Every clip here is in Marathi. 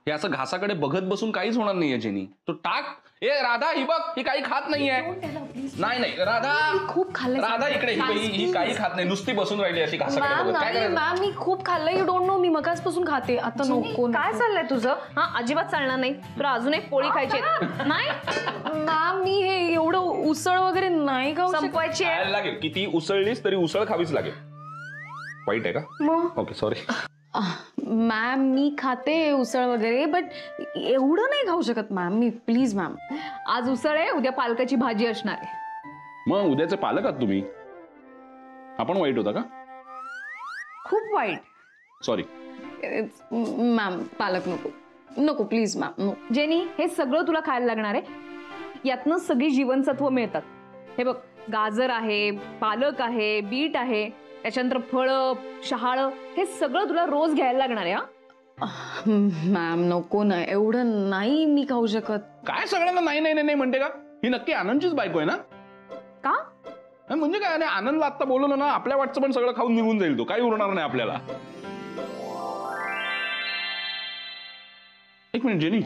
हे असं घासाकडे बघत बसून काहीच होणार नाहीये जेनी. तो टाक. ए राधा, ही बघ, ही काही खात नाहीये. नाही नाही राधा, खूप खाल्लं. राधा इकडे, ही काही खात नाही, नुसती बसून राहिली अशी घासाकडे बघत. काय करायचं? मॅम मी खूप खाल्लं, यू डोंट नो. मी मगाचपासून खाते. आता नको. काय चाललंय तुझं? हा अजिबात चालणार नाही. तुला अजून एक पोळी खायची नाही. मॅम मी हे एवढं उसळ वगैरे नाही खाऊ संपवायची आहे. लागेल. किती उसळलीस तरी उसळ खावीच लागेल. वाईट आहे का? Okay sorry. मॅम मी खाते उसळ वगैरे, बट एवढं नाही खाऊ शकत मॅम मी. Please ma'am. आज उसळ आहे, उद्या पालकाची भाजी असणार आहे. मग उद्याचे पालक आहात तुम्ही. आपण वाईट होता का? खूप वाईट. Sorry ma'am. पालक नको नको प्लीज मॅम. नो. जेनी हे सगळं तुला खायला लागणार आहे. यातनं सगळी जीवनसत्व मिळतात. हे बघ, गाजर आहे, पालक आहे, बीट आहे, त्याच्यानंतर फळं, शहाळं, हे सगळं तुला रोज घ्यायला लागणार आहे. मॅम नको ना, एवढं नाही मी खाऊ शकत. काय सगळ्यांना नाही नाही नाही म्हणते का? ही नक्की आनंदचीच बायको आहे ना? का म्हणजे काय? आणि आनंदला आता बोलवलं ना, आपल्या वाटचं पण सगळं खाऊन निघून जाईल. तो काही उरणार नाही आपल्याला. एक मिनिट जेनी,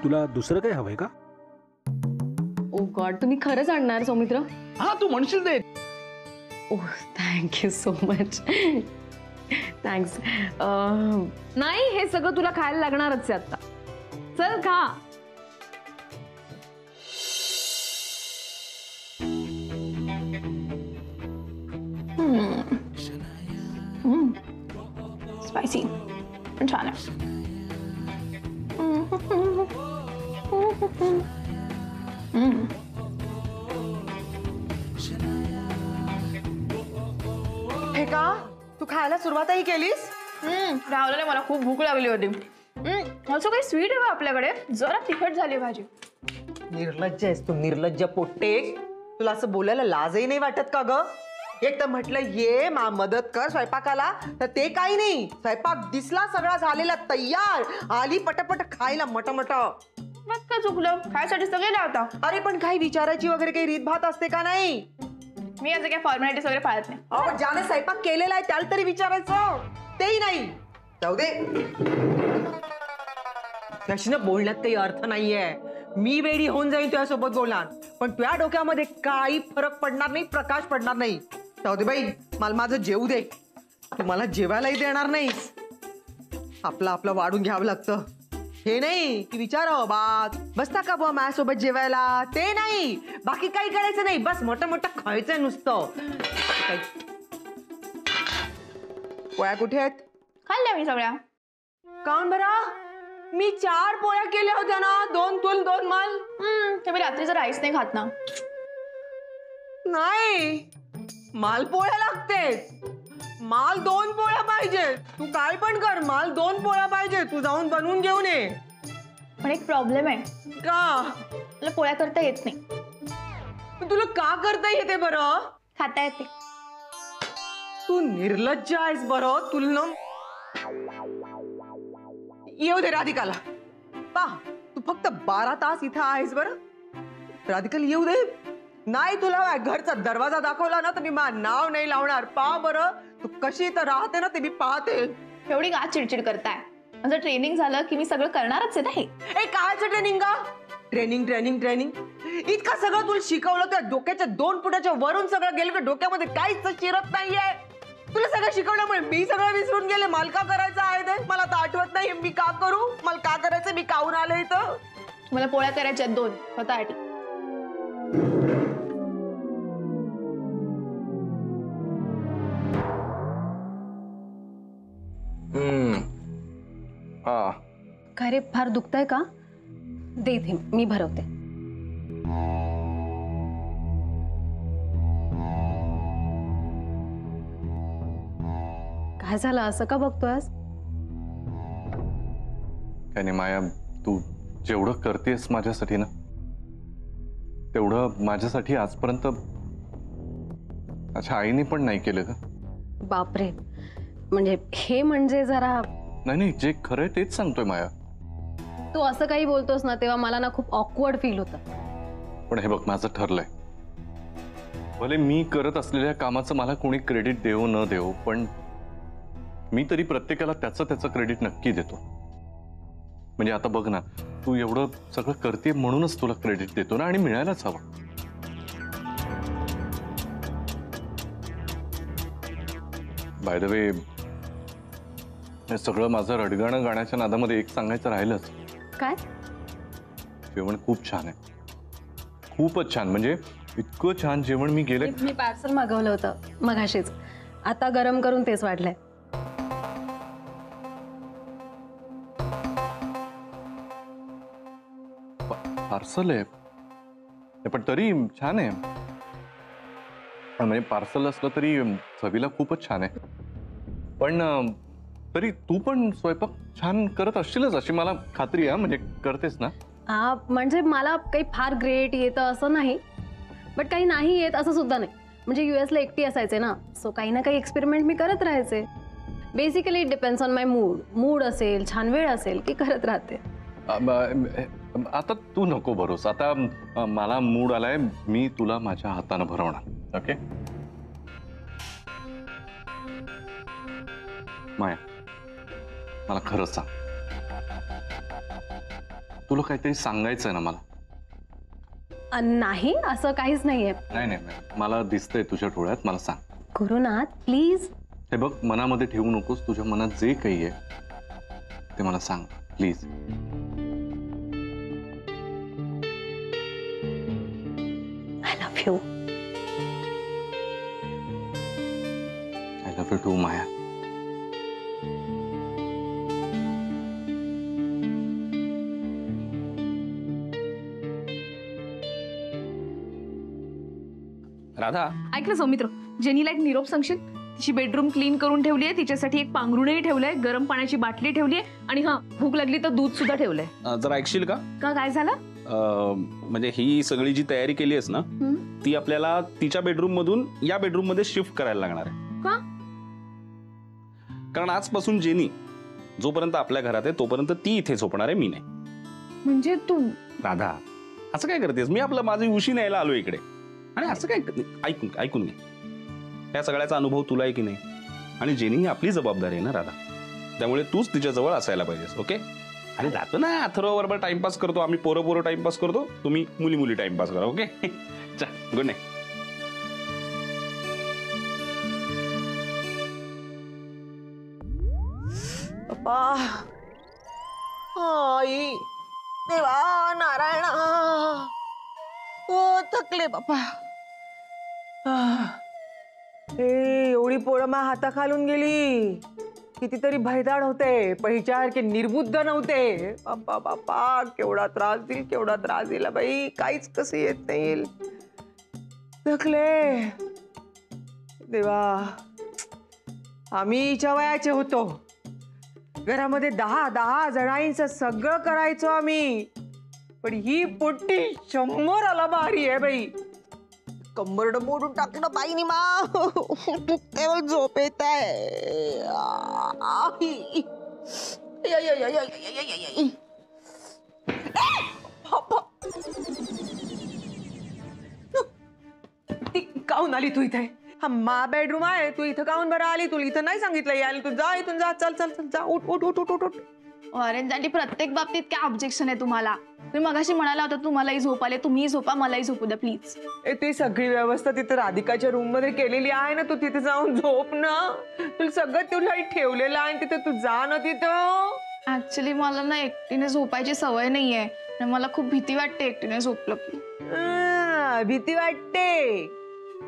तुला दुसरं काही हवंय का? ओ गॉड, तुम्ही खरंच आणणार सौमित्र? हा तू म्हणशील ते. ओह थँक्यू सो मच. थँक्स. नाही, हे सगळं तुला खायला लागणारच आहे आता. चल खा. स्पायसी पण छान आहे. हे का तू खायला सुरुवातही केलीस? राहुलला मला खूप भूक लागली होती. असं काही स्वीट आहे का आपल्याकडे? जरा तिखट झाली भाजी. निर्लज्ज आहेस तू, निर्लज्ज पोट्टे. तुला असं बोलायला लाजही नाही वाटत का ग? एक तर म्हटलं ये मदत कर स्वयंपाकाला, तर ते काही नाही. स्वयंपाक दिसला सगळा झालेला तयार, आली पटापट खायला मटमट. मग काय चुकलं? खायसाठी सगळे लावता. अरे पण काही विचारायची वगैरे काही रीतभात असते का नाही? मी याचे काही फॉर्मॅलिटीज वगैरे पाळत नाही. अहो ज्याने स्वयंपाक केलेला आहे त्याला तरी विचारायचं, तेही नाही. जाऊ दे, त्याशी बोलण्यात काही अर्थ नाहीये. मी वेडी होऊन जाईन तुझ्यासोबत बोलणार, पण तुझ्या डोक्यामध्ये काही फरक पडणार नाही, प्रकाश पडणार नाही. जाऊ दे बाई, मला माझं जेवू दे. तू मला जेवायलाही देणार नाहीस. आपलं आपलं वाढून घ्यावं लागतं. हे नाही की विचारावं बात बसता का बुवा माझ्यासोबत जेवायला, ते नाही. बाकी काही करायचं नाही, बस मोठं मोठं खायचंय नुसतं. पोळ्या कुठे आहेत? खाल्ल्या मी सगळ्या. काऊन बरा? मी 4 पोळ्या केल्या होत्या ना, 2 तुल 2 माल. तुम्ही रात्रीचं राईस नाही खात ना? नाही, माल पोळ्या लागते. माल 2 पोळ्या पाहिजे. तू काय पण कर, माल 2 पोळ्या पाहिजे. तू जाऊन बनवून घेऊन ये. पण एक प्रॉब्लेम आहे. का? मला पोळ्या करता येत नाही. तुला का करता येते बरं? खाता येते. तू निर्लज्ज आहेस बरं. तुला येऊ दे राधिकाला. पहा, तू फक्त 12 तास इथं आहेस बरं. राधिकाला येऊ दे. नाही तुला घरचा दरवाजा दाखवला ना तर मी माझं नाव नाही लावणार. पहा बरं, तू कशी इथं राहते ना ते मी पाहते. एवढी का चिडचिड करताय? माझं ट्रेनिंग झालं की मी सगळं करणारच आहे ना. हे कायचं ट्रेनिंग का? ट्रेनिंग ट्रेनिंग ट्रेनिंग इतकं सगळं तुला शिकवलं तर डोक्याच्या 2 फुटाच्या वरून सगळं गेलं की डोक्यामध्ये काहीच शिरत नाहीये. तुला सगळं शिकवल्यामुळे मी सगळं विसरून गेले. मला का करायचं आहे ते मला तर आठवत नाही. मी का करू? मला का करायचं? मी काहून आले इथं? मला पोळ्या करायच्या 2 स्वतःसाठी. काय रे, फार दुखतंय का? दे इथे, मी भरवते. काय झालं, असं का बघतोयस? काय नाही माया, तू जेवढं करतेस माझ्यासाठी ना, तेवढं माझ्यासाठी आजपर्यंत अच्छा आईने पण नाही केलं का? बापरे, म्हणजे हे म्हणजे जरा. नाही, जे खरंय तेच सांगतोय माया. तू असं काही बोलतोस ना तेव्हा मला ना खूप ऑकवर्ड फील होतं. पण हे बघ, माझं ठरलंय. भले मी करत असलेल्या कामाचं मला कोणी क्रेडिट देऊ न देऊ, पण मी तरी प्रत्येकाला त्याचं क्रेडिट नक्की देतो. म्हणजे आता बघ ना, तू एवढं सगळं करते म्हणूनच तुला क्रेडिट देतो ना, आणि मिळायलाच हवं. बाय द वे, हे सगळं माझं रडगाणं गाण्याच्या नादामध्ये एक सांगायचं राहिलंच. काय? जेवण खूप छान आहे, खूपच छान. म्हणजे इतकं छान जेवण मी गेले. मी पार्सल मागवलं होतं मगाशीच, आता गरम करून तेच वाढलंय. पार्सल आहे पण तरी छान आहे. म्हणजे पार्सल असलं तरी चवीला खूपच छान आहे. पण तरी तू पण स्वयंपाक छान करत असशीलच अशी मला खात्री आहे. म्हणजे करतेस ना? हा, म्हणजे मला काही फार ग्रेट येतं असं नाही, बट काही नाही येत असं सुद्धा नाही. म्हणजे US ला एकटी असायचे ना, सो काही ना काही एक्सपेरिमेंट मी करत राहायचे. Basically it depends on my mood असेल, छान वेळ असेल की करत राहते. आता तू नको भरोस. आता मला मूड आलाय, मी तुला माझ्या हाताने भरवणार. ओके माया, मला खरंच सांग, तुला काहीतरी सांगायचंय ना मला? नाही, असं काहीच नाहीये. नाही, मला दिसतंय तुझ्या डोळ्यात. मला सांग. गुरुनाथ प्लीज. हे बघ, मनामध्ये ठेवू नकोस. तुझ्या मनात जे काही आहे ते मला सांग please. I love you. I love you too Maya. Radha, ऐक ना सौमित्र, जेनीला एक निरोप सांगशील? तिची बेडरूम क्लीन करून ठेवली आहे, तिच्यासाठी एक पांघरुणही ठेवलंय, गरम पाण्याची बाटली ठेवली आहे, आणि हा, भूक लागली तर दूध सुद्धा ठेवलंय. जरा ऐकशील का? काय झालं? म्हणजे ही सगळी जी तयारी केली आहेस ना, ती आपल्याला तिच्या बेडरूम मधून या बेडरूम मध्ये शिफ्ट करायला लागणार आहे. का? कारण आजपासून जेनी जोपर्यंत आपल्या घरात आहे तोपर्यंत ती इथे झोपणार आहे, मी नाही. म्हणजे तू? राधा, असं काय करतेस? मी आपलं माझी उशी न्यायला आलो इकडे, आणि असं काय? ऐकून घे. या सगळ्याचा अनुभव तुला आहे की नाही, आणि जेनी ही आपली जबाबदारी आहे ना राधा, त्यामुळे तूच तिच्या जवळ असायला पाहिजेस. ओके? अरे जातो ना, अथर्व बरोबर टाइमपास करतो आम्ही, पोरं टाइमपास करतो, तुम्ही मुली टाइमपास करा. ओके? चल, गुड नाईट. आई देवा नारायणा, ओ थकले बापा. एवढी पोरं मा हाता खालून गेली. कितीतरी भयदाड होते, पहिच्यासारखे निर्बुद्ध नव्हते. बाप्पा बाप्पा, केवढा त्रास दिला बाई. काहीच कसं येत नाही. थकले देवा. आम्ही हिच्या वयाचे होतो, घरामध्ये 10 जणांचं सगळं करायचो आम्ही. पण ही पोट्टी 100 भारी आहे बाई. कंबरड मोडून टाकलं बाईनी मा. केवळ झोप येत आहे. काहून आली तू इथे? हा मा बेडरूम आहे, तू इथं काहून बरं आली? तुला इथं नाही सांगितलं यायला? तू जा इथून, जा. चल जा. उठ. ऑरेंज आंटी, प्रत्येक बाबतीत काय ऑब्जेक्शन आहे तुम्हाला? तुम्ही मगाशी म्हणाला होता तुम्हालाही झोप आले, तुम्ही झोपा, मलाही झोपू द्या प्लीज. ती सगळी व्यवस्था तिथे राधिकाच्या रूम मध्ये केलेली आहे ना, तू तिथे जाऊन झोप ना. तुला सगळं तुला ठेवलेलं आहे तिथे, तू जा ना तिथं. ऍक्च्युली मला ना एकटीने झोपायची सवय नाहीये, मला खूप भीती वाटते एकटीने झोपलं की. भीती वाटते?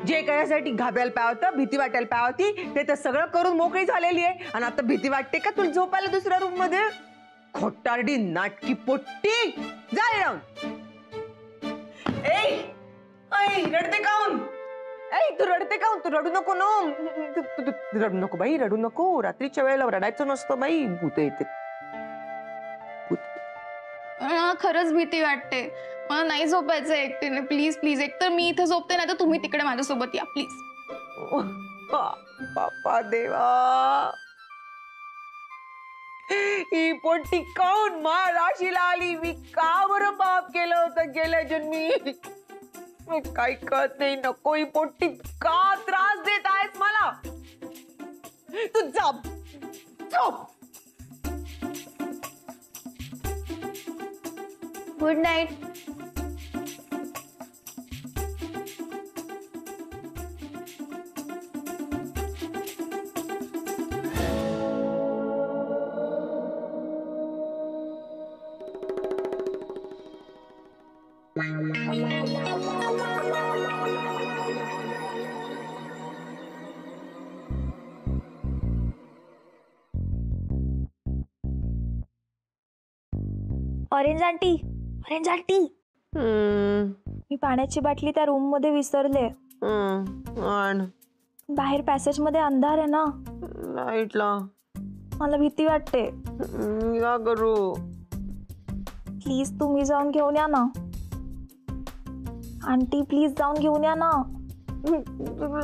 जे करायसाठी घाबरायला पाहिजे होतं, भीती वाटायला पाहिजे होती, ते तर सगळं करून मोकळी झालेली आहे, आणि आता भीती वाटते का तुला झोपायला दुसऱ्या रूम मध्ये? खोटारडी नाटकी पोट्टी, जा राहून. रडते काऊन? तू रडते काऊन? तू रडू नको ना. रडू नको बाई, रडू नको. रात्रीच्या वेळेला रडायचं नसतं बाई, भूत येते. मला खरंच भीती वाटते, मला नाही झोपायचं एकटीने. प्लीज. एकतर मी इथे झोपते, नाही तर तुम्ही तिकडे माझ्यासोबत या प्लीज. बाप्पा देवा, ही पोट्टी काऊन राशीला आली? मी का बरं पाप केलं होतं गेल्या जन्मी? काही कळत नाही. नको, ही पोट्टी का त्रास देत आहेस मला? तू झोप. Good night. Orange aunty, orange aunty, मी पाण्याची बाटली त्या रूम मध्ये विसरले. बाहेर पॅसेज मध्ये अंधार आहे ना, लाईटला मला भीती वाटते. या करू. प्लीज तुम्ही जाऊन घेऊन या ना. आंटी प्लीज जाऊन घेऊन या ना.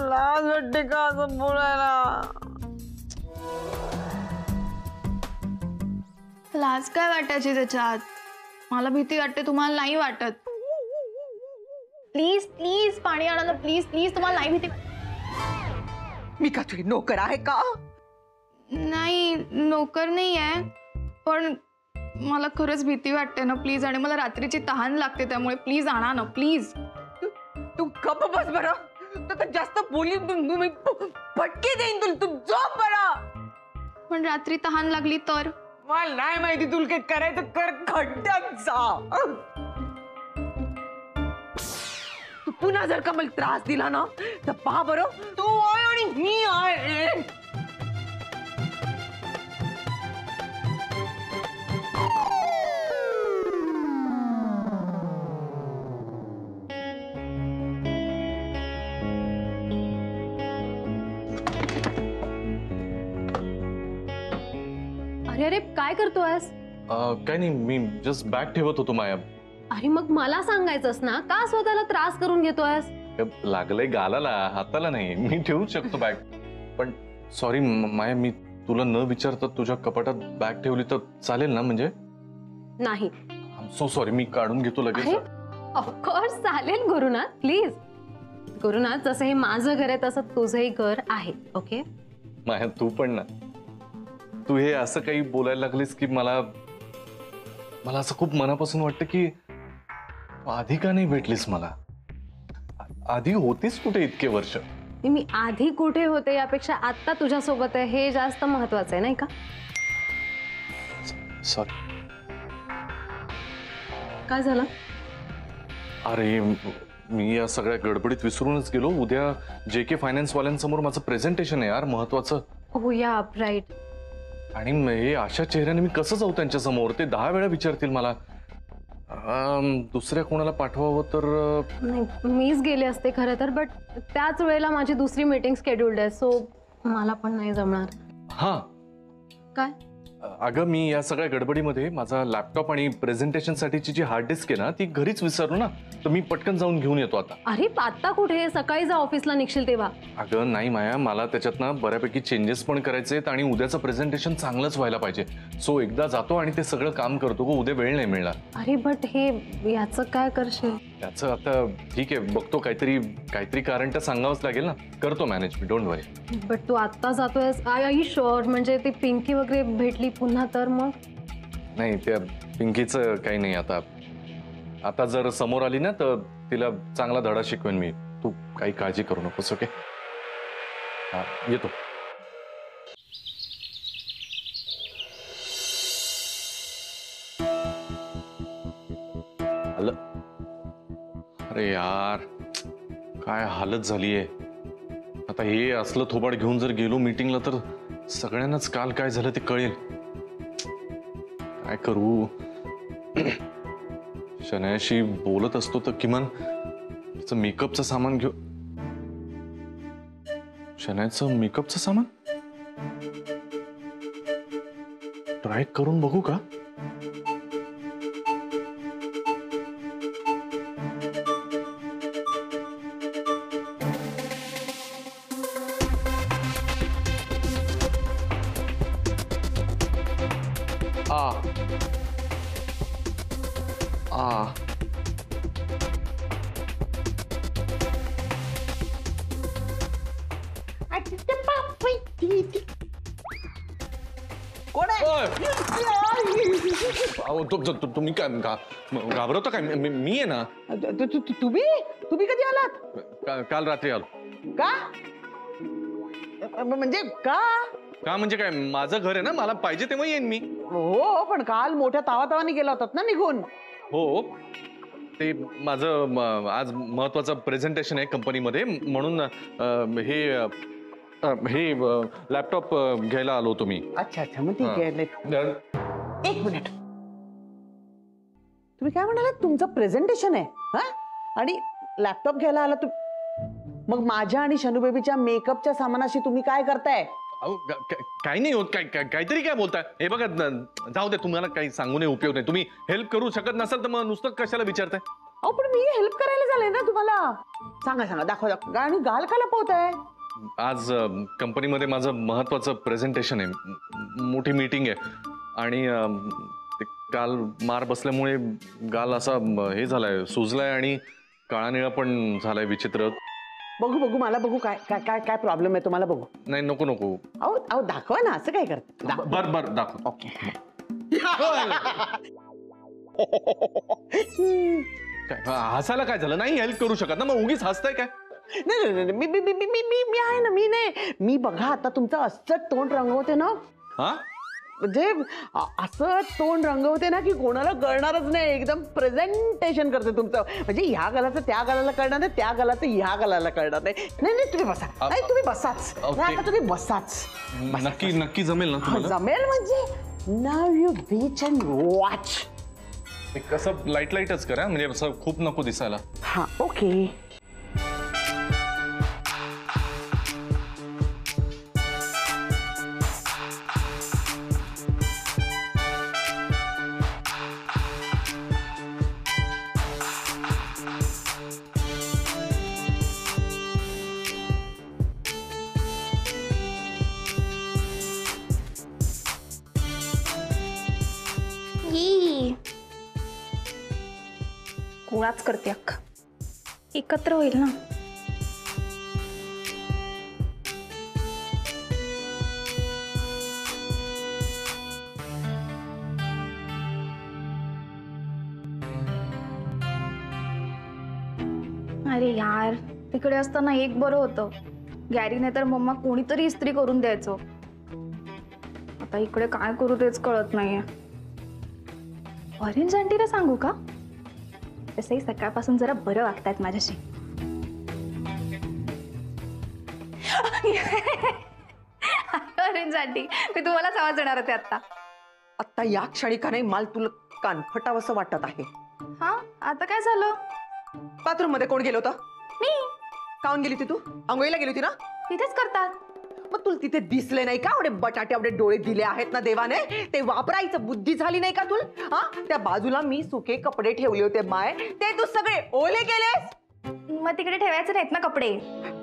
लाज वाटते का असं बोलायला? लाज काय वाटायची त्याच्यात? मला भीती वाटते, तुम्हाला नाही वाटत? प्लीज प्लीज पाणी आणा ना, प्लीज प्लीज. तुम्हाला नाही भीती? मी का तुझी नोकर आहे का? नाही, नोकर नाही आहे, पण मला खरंच भीती वाटते ना प्लीज. आणि मला रात्रीची तहान लागते, त्यामुळे प्लीज आणा ना प्लीज. तू गप्प बस बरं. तू जास्त बोली मी फटके देईन तुला. तू झोप बरं. पण रात्री तहान लागली तर? मला नाही माहिती. तुला काय करायचं कर, खड्ड्यात जा. तू पुन्हा जर का मला त्रास दिला ना तर पहा बरं, तू आहे आणि मी आहे. अरे अरे काय करतोयस? काय नाही, मी जस्ट बॅग ठेवत होतो माया. अरे मग मला सांगायचंस ना, का स्वतःला त्रास करून घेतोयस? लागलंय गालाला, हाताला नाही. मी ठेवू शकतो बॅग, पण सॉरी माया, मी तुला न विचारता तुझ्या कपाटात बॅग ठेवली तर चालेल ना? म्हणजे नाही. सो सॉरी, मी काढून घेतो लगेच. ऑफकोर्स चालेल गुरुनाथ, प्लीज. गुरुनाथ, जसं हे माझं घर आहे तसं तुझंही घर आहे. ओके माया, तू पण ना, तू हे असं काही बोलायला लागलीस की मला असं खूप मनापासून वाटतं की आधी का नाही भेटलीस मला? आधी होतीस कुठे इतके वर्ष? मी आधी कुठे होते यापेक्षा आता तुझ्या सोबत आहे हे जास्त महत्वाचं आहे, नाही का? सॉरी. काय झालं? अरे मी या सगळ्या गडबडीत विसरूनच गेलो. उद्या JK फायनान्स वाल्यांसमोर माझं प्रेझेंटेशन आहे यार, महत्वाचं. हो या राईट. आणि हे अशा चेहऱ्याने मी कसं जाऊ त्यांच्या समोर? ते 10 वेळा विचारतील मला. दुसऱ्या कोणाला पाठवावं तर? नाही, मीच गेले असते खरं तर, बट त्याच वेळेला माझी दुसरी मीटिंग शेड्यूल्ड आहे, सो मला पण नाही जमणार. हा काय? अगं, मी या सगळ्या गडबडीमध्ये माझा लॅपटॉप आणि प्रेझेंटेशन साठीची जी हार्ड डिस्क आहे ना ती घरीच विसरलो ना, तर मी पटकन जाऊन घेऊन येतो आता. अरे आता कुठे? सकाळी जा ऑफिसला निघशील तेव्हा. अगं नाही माया, मला त्याच्यात ना बऱ्यापैकी चेंजेस पण करायचे आहेत आणि उद्याचं प्रेझेंटेशन चांगलंच व्हायला पाहिजे. सो एकदा जातो आणि ते सगळं काम करतो गो, उद्या वेळ नाही मिळणार. अरे बट हे याचं काय करशील? त्याचं आता ठीक आहे, बघतो. काहीतरी कारण तर सांगावंच लागेल ना. करतो मॅनेज मी, डोंट वरी. बट तू आत्ता जातोयस? I you sure? म्हणजे ती पिंकी वगैरे भेटली पुन्हा तर मग? नाही, त्या पिंकीचं काही नाही. आता जर समोर आली ना तर तिला चांगला धडा शिकवेन मी. तू काही काळजी करू नकोस. ओके, हा येतो. आलं. अरे यार, काय हालत झालीये. आता हे असलं थोबाड घेऊन जर गेलो मीटिंगला तर सगळ्यांनाच काल काय झालं ते कळेल. काय करू? शनायाशी बोलत असतो तर किमान तिचं मेकअपचं सामान घेऊ. शनायाचं मेकअपचं सामान ट्राय करून बघू का? कोण आहे? अहो तुम्ही काय घाबरवता काय? मी आहे ना. तुम्ही कधी आलात? काल रात्री आलो. का म्हणजे का? का म्हणजे काय? माझं घर आहे ना, मला पाहिजे तेव्हा येईन मी. हो पण काल मोठ्या तावातावाने गेला होतात ना निघून. हो ते माझं आज महत्वाचं प्रेझेंटेशन आहे कंपनीमध्ये, म्हणून हे लॅपटॉप घ्यायला आलो होतो मी. अच्छा मग ठीक आहे. एक मिनिट, तुम्ही काय म्हणालात? तुमचं प्रेझेंटेशन आहे हा आणि लॅपटॉप घ्यायला आला तू? मग माझ्या आणि शनू बेबीच्या मेकअपच्या सामानाशी तुम्ही काय करताय? काही नाही होत. काहीतरी काय बोलताय? हे बघा, जाऊ दे, तुम्हाला काही सांगू नये, उपयोग नाही. तुम्ही हेल्प करू शकत नसाल तर मग नुसतं कशाला विचारताय? अहो पण मी हेल्प करायला झाले ना तुम्हाला. सांगा दाखवा आणि गाल का लपवताय? आज कंपनीमध्ये माझं महत्वाचं प्रेझेंटेशन आहे, मोठी मीटिंग आहे आणि ते काल मार बसल्यामुळे गाल असा हे झालाय, सुजलाय आणि काळा निळा पण झालाय विचित्र. बघू मला बघू काय काय काय काय प्रॉब्लेम आहे तुम्हाला? बघू. नाही नको. अहो दाखवा ना, असं काय करत? बर दाखव. ओके. हसायला काय झालं? नाही हेल्प करू शकत ना, मग उगीच हसताय काय? नाही मी आहे ना. मी नाही, मी बघा आता तुमचं असं तोंड रंगवते ना, हा म्हणजे असं तोंड रंगवते ना की कोणाला कळणारच नाही. एकदम प्रेझेंटेशन करते तुमचं, म्हणजे ह्या गालाचं त्या गालाला कळणार नाही, त्या गालाचं ह्या गालाला कळणार नाही. नाही तुम्ही बसा. नाही तुम्ही बसाच. आता तुम्ही बसाच. नक्की जमेल ना तुम्हाला? जमेल म्हणजे नाव यू बीच अँड वॉच. कसं लाईटच करा, म्हणजे असं खूप नको दिसायला. हा ओके. गोळाच करते अख्खा, एकत्र होईल ना. अरे यार, तिकडे असताना एक बरं होतं, गॅरीने तर मम्मा कोणीतरी इस्त्री करून द्यायचो. आता इकडे काय करू तेच कळत नाहीये. ऑरेंज आंटीला सांगू का? तसंही सकाळपासून जरा बरं वागतायत माझ्याशी. ऑरेंज आंटी, मी तुम्हालाच आवाज देणार होते आता या क्षणी का नाही मला तुला कानफटावंसं वाटत आहे. हा, आता काय झालं? बाथरूम मध्ये कोण गेलं होतं? मी. काऊन गेली होती तू? आंघोळीला गेली होती ना? तिथेच करतात. मग तुला तिथे दिसले नाही का? एवढे बटाटे एवढे डोळे दिले आहेत ना देवाने, ते वापरायचं बुद्धी झाली नाही का तुला? हा, त्या बाजूला मी सुके कपडे ठेवले होते माय, ते तू सगळे ओले केलेस. मग तिकडे ठेवायचे नाहीत ना कपडे?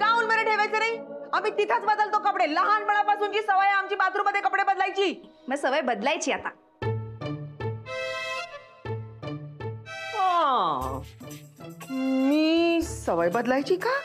काऊन बरं ठेवायचं नाही? आम्ही तिथंच बदलतो कपडे. लहानपणापासूनची सवय आहे आमची बाथरूम मध्ये कपडे बदलायची. मग सवय बदलायची आता. मी सवय बदलायची का?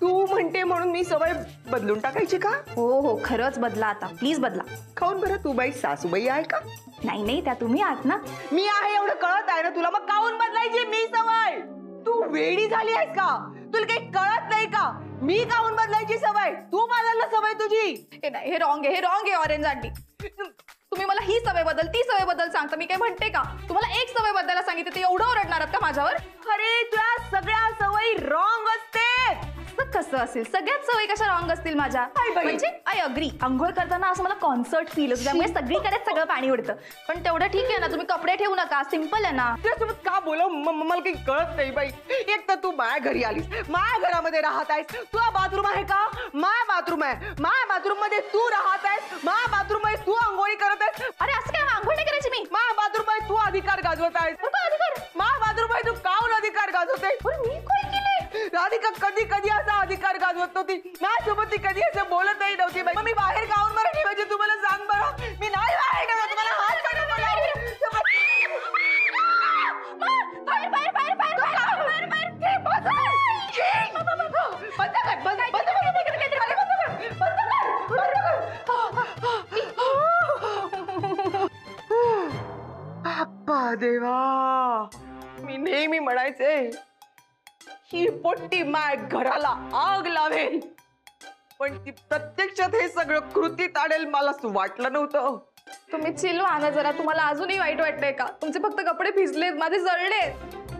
तू म्हणते म्हणून मी सवय बदलून टाकायची का? हो खरंच बदला आता, प्लीज बदला. खाऊन बरं, तू बाई सासूबाई आहे का? नाही त्या तुम्ही आहात ना. मी आहे एवढं कळत आहे ना तुला, मग काऊन बदलायची मी सवय? तू वेडी झाली आहेस का? तुला काही कळत नाही का? मी काऊन बदलायची सवय? तू बदलला सवय तुझी. हे नाही, हे रॉंग आहे ऑरेंज आंटी. तुम्ही मला ही सवय बदल ती सवय बदल सांगता, मी काय म्हणते का? तुम्हाला एक सवय बदलायला सांगितलं ते एवढं ओरडणार आहात का माझ्यावर? अरे तुझ्या सगळ्या सवयी रॉंग असते. असं कसं असेल? सगळ्याच सवयी कशा रॉंग असतील माझ्या? म्हणजे आय अग्री, आंघोळ करताना असं मला कॉन्सर्ट फील होतं, त्यामुळे सगळीकडे सगळं पाणी उडतं. पण तेवढं ठीक आहे ना, तुम्ही कपडे ठेवू नका, सिंपल आहे ना. तुझ्यासोबत का बोलव? मला काही कळत नाही बाई. एक तर तू माझ्या घरी आलीस, माझ्या घरामध्ये राहत आहेस. तुझा बाथरूम आहे का? माझ्या बाथरूम आहे. माझ्या बाथरूम मध्ये तू राहत आहेस, माझ्या बाथरूम मध्ये तू आंघोळी करत आहेस. अरे असं काय, आंघोळ नाही करायची मी. माझ्या बाथरूम मध्ये तू अधिकार गाजवत आहेस. अधिकार? माझ्या बाथरूम मध्ये तू काऊन अधिकार गाजवते? मी काय केलंय? राधिका कधी कधी असा अधिकार गाजवत नव्हती. माझ्यासोबत ती कधी असं बोलतही नव्हती. मग मी बाहेर काऊन बरं ठेवायचे तू मला सांग बरं. मी नाही बाहेर ठेवत. तुम्हाला हात काढून देवा, मी नेहमी म्हणायचे ही पोट्टी माय घराला आग लावेल, पण ती प्रत्यक्षात हे सगळं कृतीत आणेल मला वाटलं नव्हतं. तुम्ही चिल व्हा ना जरा. तुम्हाला अजूनही वाईट वाटतंय का? तुमचे फक्त कपडे भिजलेत, माझे जळलेत.